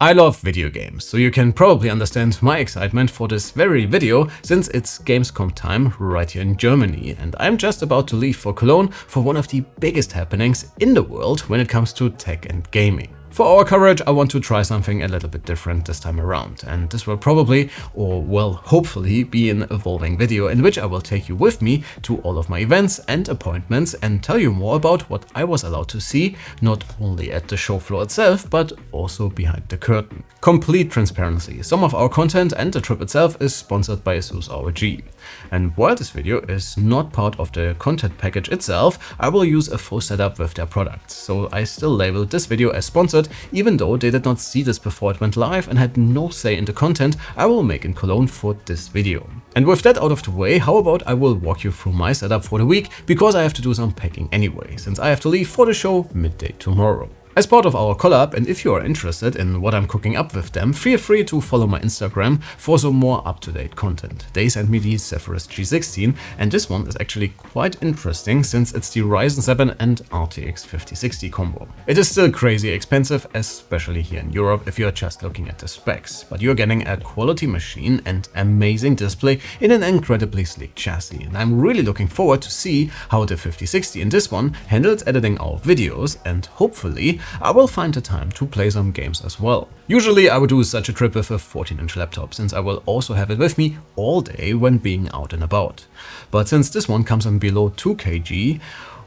I love video games, so you can probably understand my excitement for this very video since it's Gamescom time right here in Germany, and I'm just about to leave for Cologne for one of the biggest happenings in the world when it comes to tech and gaming. For our coverage, I want to try something a little bit different this time around, and this will probably, or well, hopefully be an evolving video in which I will take you with me to all of my events and appointments and tell you more about what I was allowed to see, not only at the show floor itself, but also behind the curtain. Complete transparency, some of our content and the trip itself is sponsored by Asus ROG. And while this video is not part of the content package itself, I will use a full setup with their products, so I still label this video as sponsored even though they did not see this before it went live and had no say in the content I will make in Cologne for this video. And with that out of the way, how about I will walk you through my setup for the week, because I have to do some packing anyway, since I have to leave for the show midday tomorrow. As part of our collab, and if you are interested in what I'm cooking up with them, feel free to follow my Instagram for some more up-to-date content. They sent me the Zephyrus G16, and this one is actually quite interesting since it's the Ryzen 7 and RTX 5060 combo. It is still crazy expensive, especially here in Europe if you're just looking at the specs, but you're getting a quality machine and amazing display in an incredibly sleek chassis, and I'm really looking forward to see how the 5060 in this one handles editing our videos, and hopefully I will find the time to play some games as well. Usually I would do such a trip with a 14-inch laptop, since I will also have it with me all day when being out and about. But since this one comes in below 2 kg,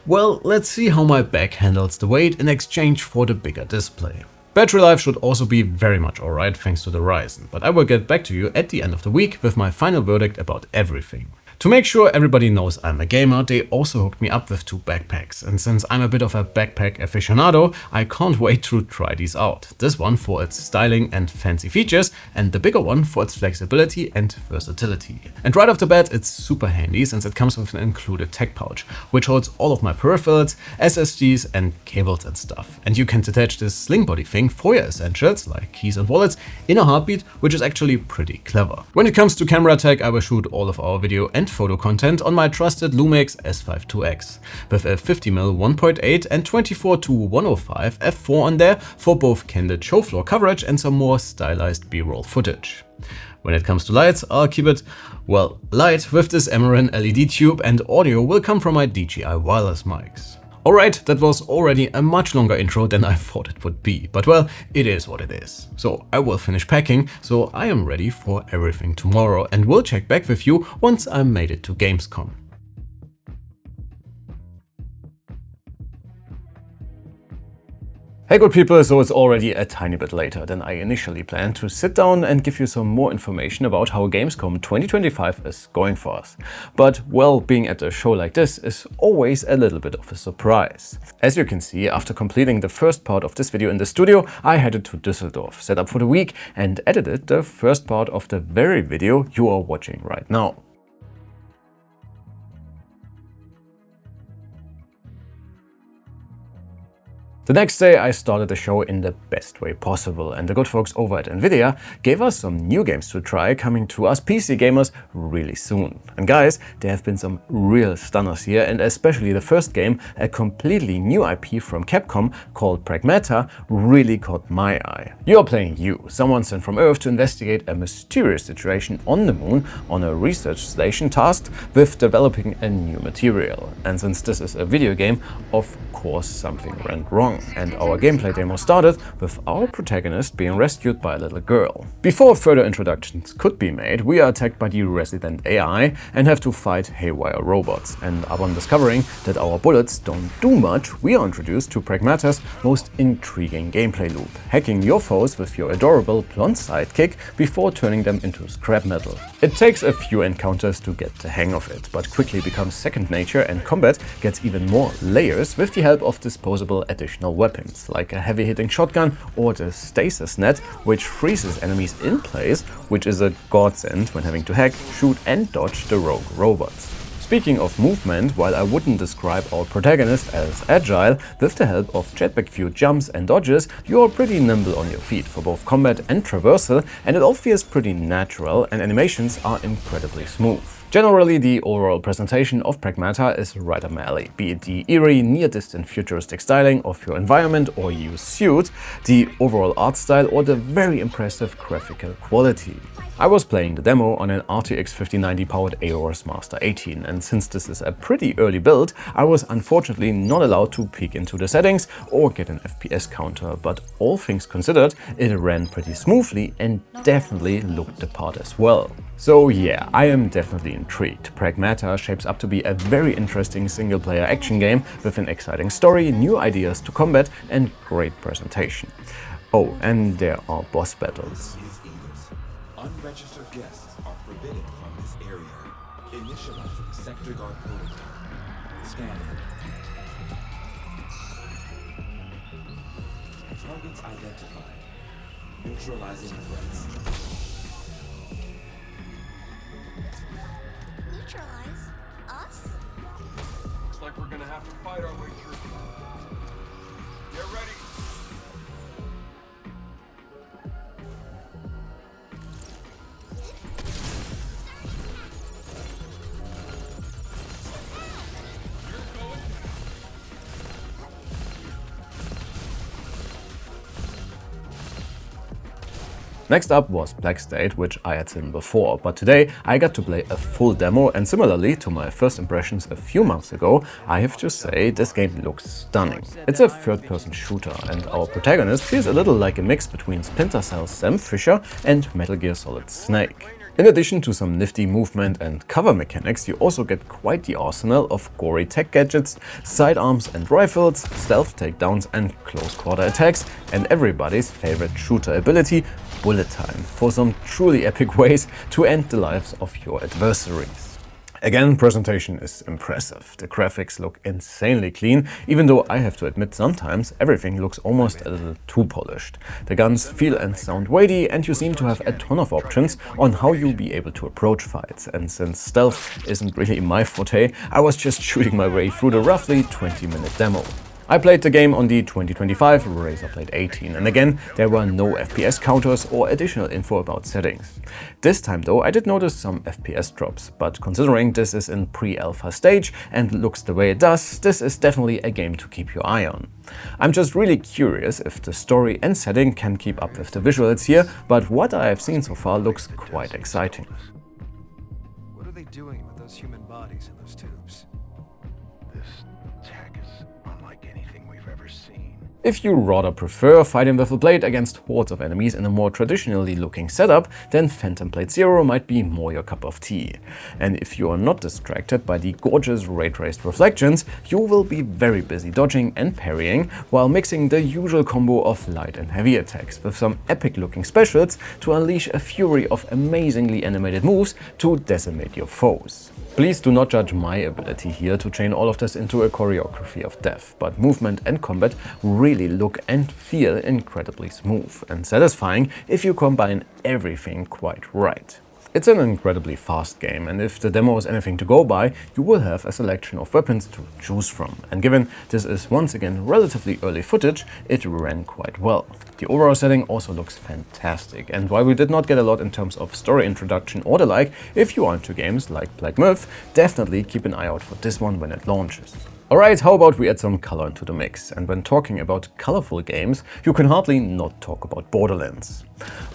well, let's see how my back handles the weight in exchange for the bigger display. Battery life should also be very much alright thanks to the Ryzen, but I will get back to you at the end of the week with my final verdict about everything. To make sure everybody knows I'm a gamer, they also hooked me up with 2 backpacks, and since I'm a bit of a backpack aficionado, I can't wait to try these out. This one for its styling and fancy features, and the bigger one for its flexibility and versatility. And right off the bat, it's super handy since it comes with an included tech pouch, which holds all of my peripherals, SSDs and cables and stuff. And you can detach this sling body thing for your essentials, like keys and wallets, in a heartbeat, which is actually pretty clever. When it comes to camera tech, I will shoot all of our video and photo content on my trusted Lumix S5 IIX with a 50mm 1.8 and 24-105 f4 on there for both candid show floor coverage and some more stylized B-roll footage. When it comes to lights, I'll keep it, well, light with this Amaran LED tube, and audio will come from my DJI wireless mics. Alright, that was already a much longer intro than I thought it would be, but well, it is what it is. So I will finish packing, so I am ready for everything tomorrow, and will check back with you once I made it to Gamescom. Hey good people, so it's already a tiny bit later than I initially planned to sit down and give you some more information about how Gamescom 2025 is going for us. But well, being at a show like this is always a little bit of a surprise. As you can see, after completing the first part of this video in the studio, I headed to Düsseldorf, set up for the week and edited the first part of the very video you are watching right now. The next day I started the show in the best way possible, and the good folks over at Nvidia gave us some new games to try coming to us PC gamers really soon. And guys, there have been some real stunners here, and especially the first game, a completely new IP from Capcom called Pragamata, really caught my eye. You are playing you, someone sent from Earth to investigate a mysterious situation on the moon on a research station tasked with developing a new material. And since this is a video game, of course something went wrong. And our gameplay demo started with our protagonist being rescued by a little girl. Before further introductions could be made, we are attacked by the resident AI and have to fight haywire robots. And upon discovering that our bullets don't do much, we are introduced to Pragamata's most intriguing gameplay loop, hacking your foes with your adorable blonde sidekick before turning them into scrap metal. It takes a few encounters to get the hang of it, but quickly becomes second nature, and combat gets even more layers with the help of disposable additional weapons, like a heavy-hitting shotgun or the stasis net, which freezes enemies in place, which is a godsend when having to hack, shoot and dodge the rogue robots. Speaking of movement, while I wouldn't describe our protagonist as agile, with the help of jetpack view jumps and dodges, you are pretty nimble on your feet for both combat and traversal, and it all feels pretty natural and animations are incredibly smooth. Generally, the overall presentation of Pragamata is right up my alley, be it the eerie, near-distant futuristic styling of your environment or used suit, the overall art style or the very impressive graphical quality. I was playing the demo on an RTX 5090 powered Aorus Master 18, and since this is a pretty early build, I was unfortunately not allowed to peek into the settings or get an FPS counter, but all things considered, it ran pretty smoothly and definitely looked the part as well. So yeah, I am definitely intrigued. Pragamata shapes up to be a very interesting single-player action game with an exciting story, new ideas to combat and great presentation. Oh, and there are boss battles. Unregistered guests are forbidden from this area. Initializing sector guard protocol. Scanning. Targets identified. Neutralizing threats. Neutralize us? Looks like we're gonna have to fight our way through. Get ready. Next up was Black State, which I had seen before, but today I got to play a full demo, and similarly to my first impressions a few months ago, I have to say this game looks stunning. It's a third-person shooter, and our protagonist feels a little like a mix between Splinter Cell's Sam Fisher and Metal Gear Solid Snake. In addition to some nifty movement and cover mechanics, you also get quite the arsenal of gory tech gadgets, sidearms and rifles, stealth takedowns and close quarter attacks, and everybody's favorite shooter ability, bullet time, for some truly epic ways to end the lives of your adversaries. Again, presentation is impressive. The graphics look insanely clean, even though I have to admit sometimes everything looks almost a little too polished. The guns feel and sound weighty, and you seem to have a ton of options on how you'll be able to approach fights. And since stealth isn't really my forte, I was just shooting my way through the roughly 20-minute demo. I played the game on the 2025 Razer Blade 18, and again, there were no FPS counters or additional info about settings. This time though, I did notice some FPS drops, but considering this is in pre-alpha stage and looks the way it does, this is definitely a game to keep your eye on. I'm just really curious if the story and setting can keep up with the visuals here, but what I have seen so far looks quite exciting. What are they doing with those human bodies in those tubes? This tech is unlike anything we've ever seen. If you rather prefer fighting with a blade against hordes of enemies in a more traditionally looking setup, then Phantom Blade Zero might be more your cup of tea. And if you are not distracted by the gorgeous ray-traced reflections, you will be very busy dodging and parrying while mixing the usual combo of light and heavy attacks with some epic looking specials to unleash a fury of amazingly animated moves to decimate your foes. Please do not judge my ability here to chain all of this into a choreography of death, but movement and combat really look and feel incredibly smooth and satisfying if you combine everything quite right. It's an incredibly fast game, and if the demo is anything to go by, you will have a selection of weapons to choose from. And given this is once again relatively early footage, it ran quite well. The overall setting also looks fantastic, and while we did not get a lot in terms of story introduction or the like, if you are into games like Black Myth, definitely keep an eye out for this one when it launches. Alright, how about we add some color into the mix? And when talking about colorful games, you can hardly not talk about Borderlands.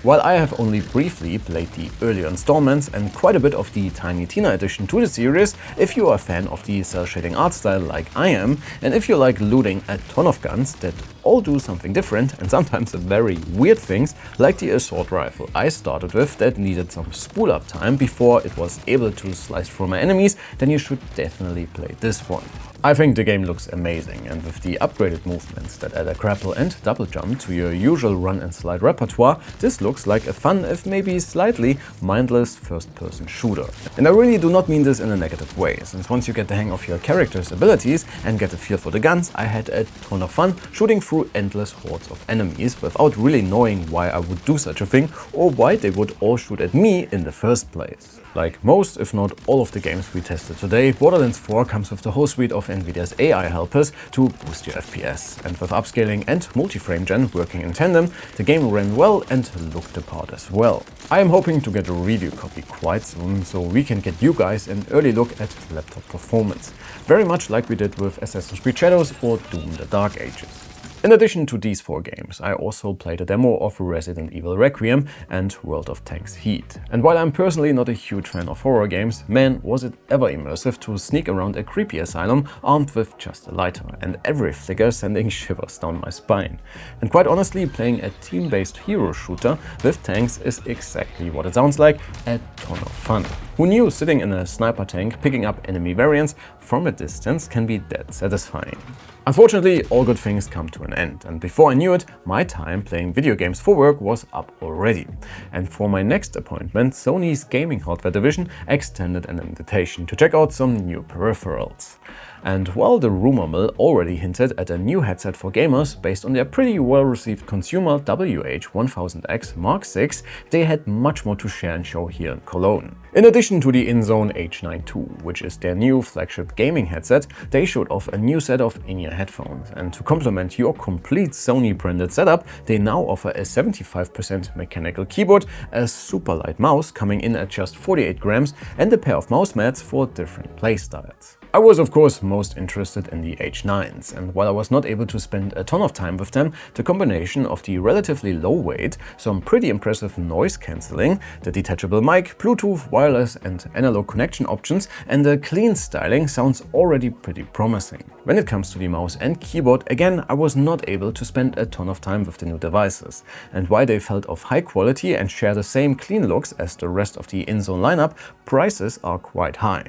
While I have only briefly played the earlier installments and quite a bit of the Tiny Tina edition to the series, if you are a fan of the cel-shading art style like I am, and if you like looting a ton of guns that all do something different and sometimes very weird things, like the assault rifle I started with that needed some spool up time before it was able to slice through my enemies, then you should definitely play this one. I think the game looks amazing, and with the upgraded movements that add a grapple and double jump to your usual run and slide repertoire, this looks like a fun, if maybe slightly mindless first-person shooter. And I really do not mean this in a negative way, since once you get the hang of your character's abilities and get a feel for the guns, I had a ton of fun shooting through endless hordes of enemies without really knowing why I would do such a thing or why they would all shoot at me in the first place. Like most, if not all of the games we tested today, Borderlands 4 comes with the whole suite of Nvidia's AI helpers to boost your FPS. And with upscaling and multi-frame gen working in tandem, the game ran well and looked the part as well. I am hoping to get a review copy quite soon, so we can get you guys an early look at laptop performance. Very much like we did with Assassin's Creed Shadows or Doom: The Dark Ages. In addition to these 4 games, I also played a demo of Resident Evil Requiem and World of Tanks Heat. And while I'm personally not a huge fan of horror games, man, was it ever immersive to sneak around a creepy asylum armed with just a lighter, and every flicker sending shivers down my spine. And quite honestly, playing a team-based hero shooter with tanks is exactly what it sounds like, a ton of fun. Who knew sitting in a sniper tank picking up enemy variants from a distance can be that satisfying? Unfortunately, all good things come to an end, and before I knew it, my time playing video games for work was up already. And for my next appointment, Sony's gaming hardware division extended an invitation to check out some new peripherals. And while the rumor mill already hinted at a new headset for gamers based on their pretty well-received consumer WH-1000X Mark VI, they had much more to share and show here in Cologne. In addition to the InZone H9 II, which is their new flagship gaming headset, they showed off a new set of in-ear headphones. And to complement your complete Sony-branded setup, they now offer a 75% mechanical keyboard, a super light mouse coming in at just 48 grams, and a pair of mouse mats for different playstyles. I was of course most interested in the H9s, and while I was not able to spend a ton of time with them, the combination of the relatively low weight, some pretty impressive noise cancelling, the detachable mic, Bluetooth, wireless and analog connection options, and the clean styling sounds already pretty promising. When it comes to the mouse and keyboard, again, I was not able to spend a ton of time with the new devices, and while they felt of high quality and share the same clean looks as the rest of the InZone lineup, prices are quite high.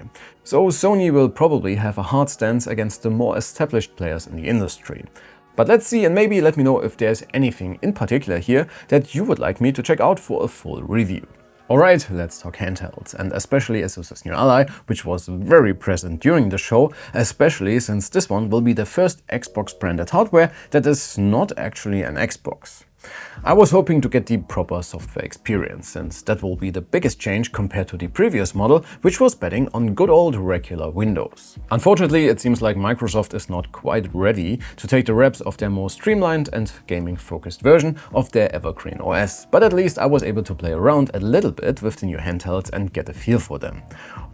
So Sony will probably have a hard stance against the more established players in the industry. But let's see, and maybe let me know if there's anything in particular here that you would like me to check out for a full review. Alright, let's talk handhelds, and especially Asus's new Ally, which was very present during the show, especially since this one will be the first Xbox branded hardware that is not actually an Xbox. I was hoping to get the proper software experience, since that will be the biggest change compared to the previous model, which was betting on good old regular Windows. Unfortunately, it seems like Microsoft is not quite ready to take the reps of their more streamlined and gaming-focused version of their evergreen OS, but at least I was able to play around a little bit with the new handhelds and get a feel for them.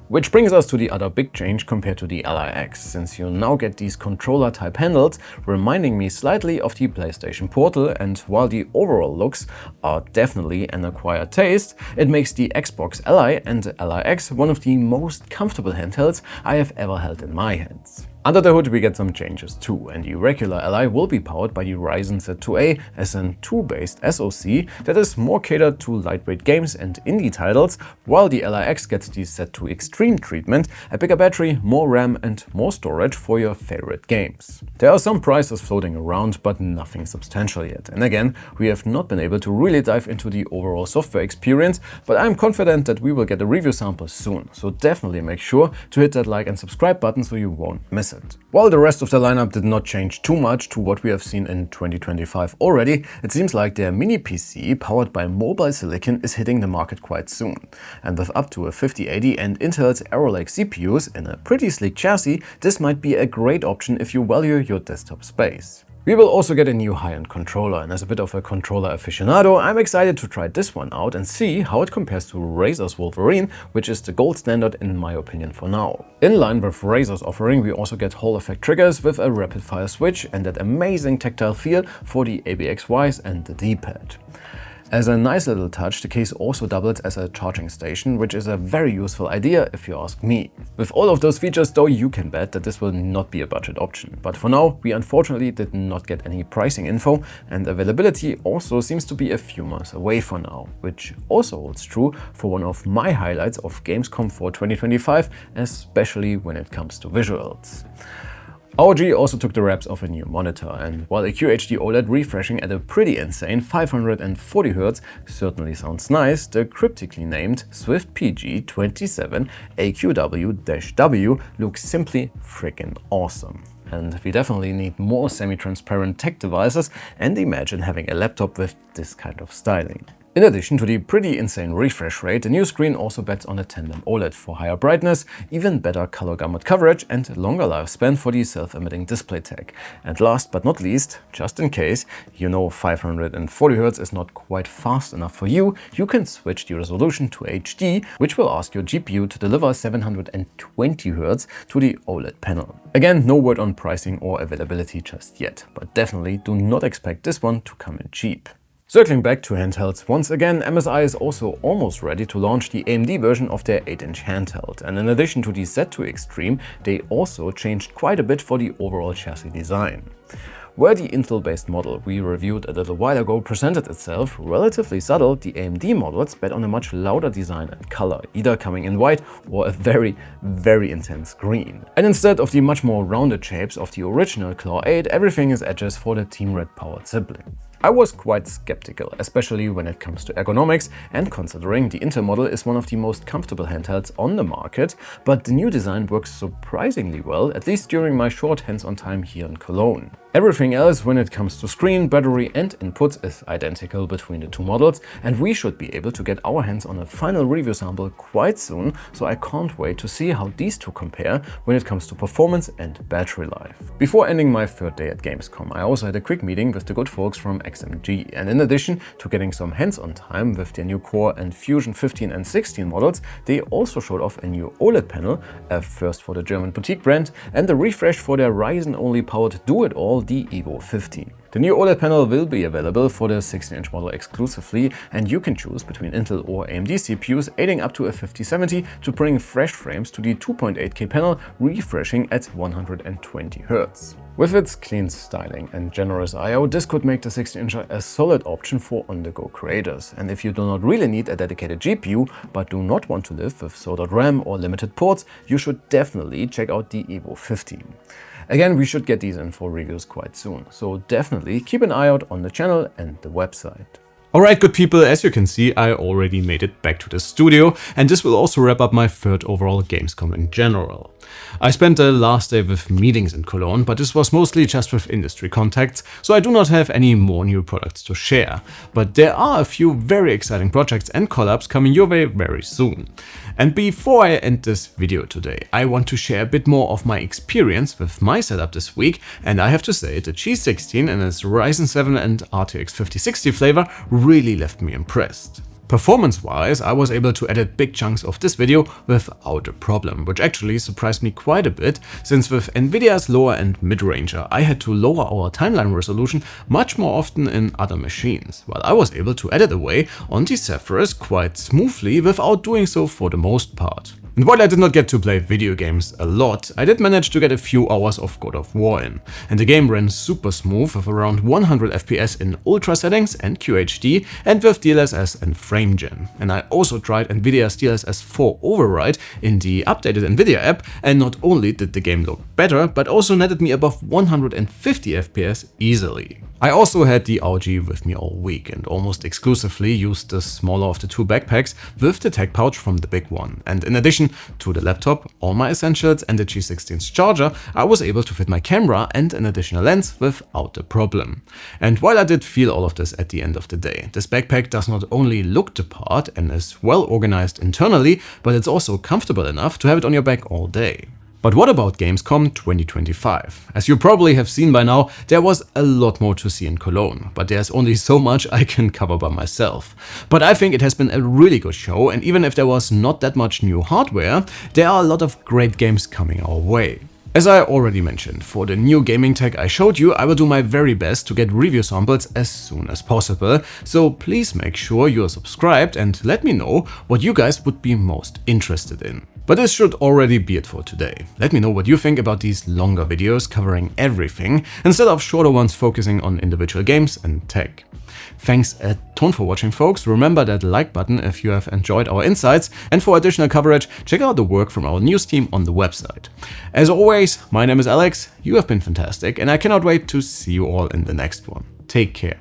Which brings us to the other big change compared to the Ally X, since you now get these controller-type handles, reminding me slightly of the PlayStation Portal, and while the overall looks are definitely an acquired taste, it makes the Xbox Ally and Ally X one of the most comfortable handhelds I have ever held in my hands. Under the hood we get some changes too, and the regular Ally will be powered by the Ryzen Z2A SN2 based SoC that is more catered to lightweight games and indie titles, while the Ally X gets the Z2 Extreme treatment, a bigger battery, more RAM and more storage for your favorite games. There are some prices floating around, but nothing substantial yet, and again, we have not been able to really dive into the overall software experience, but I'm confident that we will get a review sample soon, so definitely make sure to hit that like and subscribe button so you won't miss it. While the rest of the lineup did not change too much to what we have seen in 2025 already, it seems like their mini PC powered by mobile silicon is hitting the market quite soon. And with up to a 5080 and Intel's Arrow Lake CPUs in a pretty sleek chassis, this might be a great option if you value your desktop space. We will also get a new high-end controller, and as a bit of a controller aficionado, I'm excited to try this one out and see how it compares to Razer's Wolverine, which is the gold standard in my opinion for now. In line with Razer's offering, we also get Hall effect triggers with a rapid-fire switch and that amazing tactile feel for the ABXYs and the D-pad. As a nice little touch, the case also doubles as a charging station, which is a very useful idea if you ask me. With all of those features though, you can bet that this will not be a budget option. But for now, we unfortunately did not get any pricing info, and availability also seems to be a few months away for now, which also holds true for one of my highlights of Gamescom for 2025, especially when it comes to visuals. ROG also took the reps of a new monitor, and while a QHD OLED refreshing at a pretty insane 540Hz certainly sounds nice, the cryptically named Swift PG27 AQW-W looks simply freaking awesome. And we definitely need more semi-transparent tech devices, and imagine having a laptop with this kind of styling. In addition to the pretty insane refresh rate, the new screen also bets on a tandem OLED for higher brightness, even better color gamut coverage and longer lifespan for the self-emitting display tech. And last but not least, just in case you know 540Hz is not quite fast enough for you, you can switch the resolution to HD, which will ask your GPU to deliver 720Hz to the OLED panel. Again, no word on pricing or availability just yet, but definitely do not expect this one to come in cheap. Circling back to handhelds once again, MSI is also almost ready to launch the AMD version of their 8-inch handheld, and in addition to the Z2 Extreme, they also changed quite a bit for the overall chassis design. Where the Intel-based model we reviewed a little while ago presented itself relatively subtle, the AMD models bet on a much louder design and color, either coming in white or a very, very intense green. And instead of the much more rounded shapes of the original Claw 8, everything is edges for the Team Red powered sibling. I was quite skeptical, especially when it comes to ergonomics and considering the Intel model is one of the most comfortable handhelds on the market, but the new design works surprisingly well, at least during my short hands-on time here in Cologne. Everything else when it comes to screen, battery and inputs is identical between the two models, and we should be able to get our hands on a final review sample quite soon, so I can't wait to see how these two compare when it comes to performance and battery life. Before ending my third day at Gamescom, I also had a quick meeting with the good folks from XMG, and in addition to getting some hands-on time with their new Core and Fusion 15 and 16 models, they also showed off a new OLED panel, a first for the German boutique brand, and a refresh for their Ryzen-only powered do-it-all, the Evo 15. The new OLED panel will be available for the 16-inch model exclusively, and you can choose between Intel or AMD CPUs, aiding up to a 5070 to bring fresh frames to the 2.8K panel, refreshing at 120Hz. With its clean styling and generous I/O, this could make the 16-incher a solid option for on-the-go creators. And if you do not really need a dedicated GPU, but do not want to live with soldered RAM or limited ports, you should definitely check out the Evo 15. Again, we should get these in for reviews quite soon, so definitely keep an eye out on the channel and the website. Alright good people, as you can see I already made it back to the studio, and this will also wrap up my third overall Gamescom in general. I spent the last day with meetings in Cologne, but this was mostly just with industry contacts, so I do not have any more new products to share. But there are a few very exciting projects and collabs coming your way very soon. And before I end this video today, I want to share a bit more of my experience with my setup this week, and I have to say the G16 and its Ryzen 7 and RTX 5060 flavor really left me impressed. Performance-wise, I was able to edit big chunks of this video without a problem, which actually surprised me quite a bit, since with Nvidia's lower and mid-ranger, I had to lower our timeline resolution much more often in other machines, while I was able to edit away on the Zephyrus quite smoothly without doing so for the most part. And while I did not get to play video games a lot, I did manage to get a few hours of God of War in, and the game ran super smooth with around 100 FPS in ultra settings and QHD, and with DLSS and frame gen. And I also tried Nvidia's DLSS 4 override in the updated Nvidia app, and not only did the game look better, but also netted me above 150 FPS easily. I also had the ROG with me all week and almost exclusively used the smaller of the two backpacks with the tech pouch from the big one. And in addition to the laptop, all my essentials and the G16's charger, I was able to fit my camera and an additional lens without a problem. And while I did feel all of this at the end of the day, this backpack does not only look the part and is well organized internally, but it's also comfortable enough to have it on your back all day. But what about Gamescom 2025? As you probably have seen by now, there was a lot more to see in Cologne, but there's only so much I can cover by myself. But I think it has been a really good show, and even if there was not that much new hardware, there are a lot of great games coming our way. As I already mentioned, for the new gaming tech I showed you, I will do my very best to get review samples as soon as possible, so please make sure you are subscribed and let me know what you guys would be most interested in. But this should already be it for today. Let me know what you think about these longer videos covering everything, instead of shorter ones focusing on individual games and tech. Thanks a ton for watching, folks. Remember that like button if you have enjoyed our insights, and for additional coverage, check out the work from our news team on the website. As always, my name is Alex, you have been fantastic, and I cannot wait to see you all in the next one. Take care.